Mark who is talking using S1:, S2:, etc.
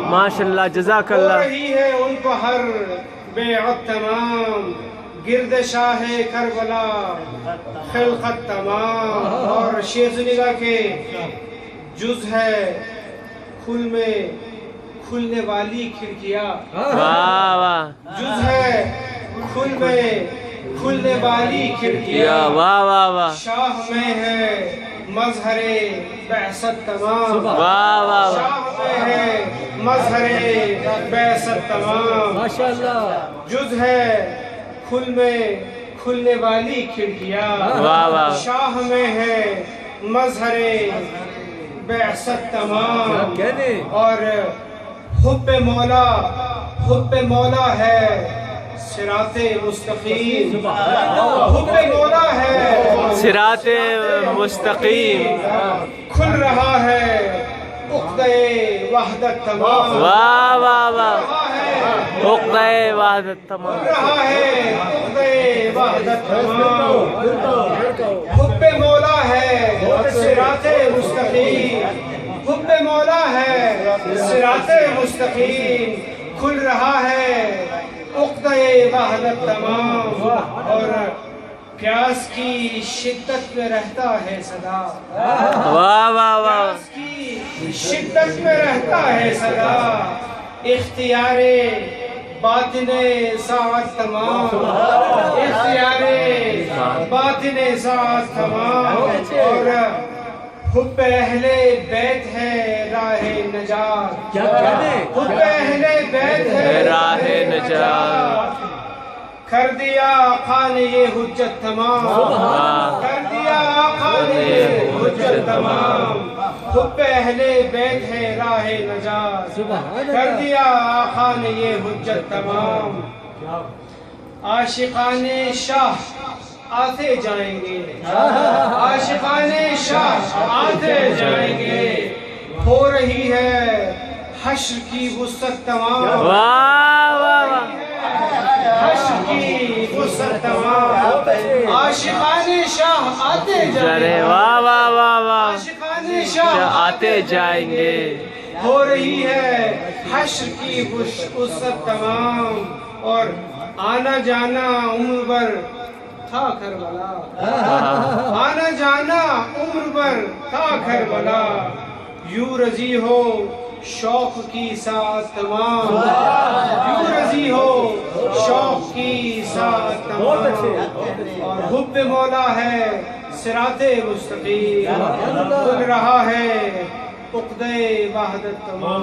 S1: ماشاءاللہ جزاک
S2: ہو
S1: اللہ.
S2: رہی ہے ان کو ہر بیعت تمام، گرد شاہ کربلا خلقت تمام. اور شیخ زنیگا کے جز ہے کھل میں کھلنے والی کھڑکیاں،
S1: واہ واہ
S2: جز ہے کھل میں کھلنے والی کھڑکیاں.
S1: واہ واہ واہ
S2: شاہ میں ہے مظہر بعثت تمام،
S1: واہ واہ.
S2: شاہ میں ہے مظہر بعثت تمام. جز ہے کھل میں کھلنے والی کھڑکیاں،
S1: واہ واہ.
S2: شاہ میں ہے مظہر بعثت تمام. اور حب مولا ہے صراط مستقیم، حب مولا ہے
S1: صراط مستقیم.
S2: کھل رہا ہے عقدہ وحدت تمام،
S1: واہ واہ واہ. عقدہ وحدت تمام.
S2: کھل رہا ہے عقدہ وحدت تمام. حب مولا ہے صراط مستقیم، حب مولا ہے صراط مستقیم. کھل رہا ہے عقدہ وحدت تمام. اور پیاس کی شدت میں رہتا ہے صدا،
S1: واہ واہ واہ.
S2: پیاس کی شدت میں رہتا ہے صدا. اختیار باطن ساعت تمام، اختیار باطن ساعت تمام. اور حب اہل بیت ہے راہ نجات، حب اہل بیت ہے
S1: راہ نجات.
S2: کر دیا آقا نے یہ حجت تمام، کر دیا آقا نے یہ حجت تمام. حب اہل بیت ہے راہ نجات، کر دیا آقا نے یہ حجت تمام. عاشقان شاہ آتے جائیں گے، عاشقان شاہ آتے جائیں گے. ہو رہی ہے حشر کی وسعت تمام،
S1: واہ واہ واہ.
S2: حشر کی وسعت تمام. عاشقان شاہ آتے جائیں گے،
S1: واہ واہ واہ واہ.
S2: عاشقان شاہ
S1: آتے جائیں گے.
S2: ہو رہی ہے حشر کی وسعت تمام. اور آنا جانا عمر بھر تھا کربلا، آنا جانا عمر بھر تھا کربلا. یوں رضی ہو شوق کی ساعت تمام، یوں رضی ہو شوق کی ساعت تمام. اور حب مولا ہے صراط مستقیم، کھل رہا ہے عقدہ وحدت تمام.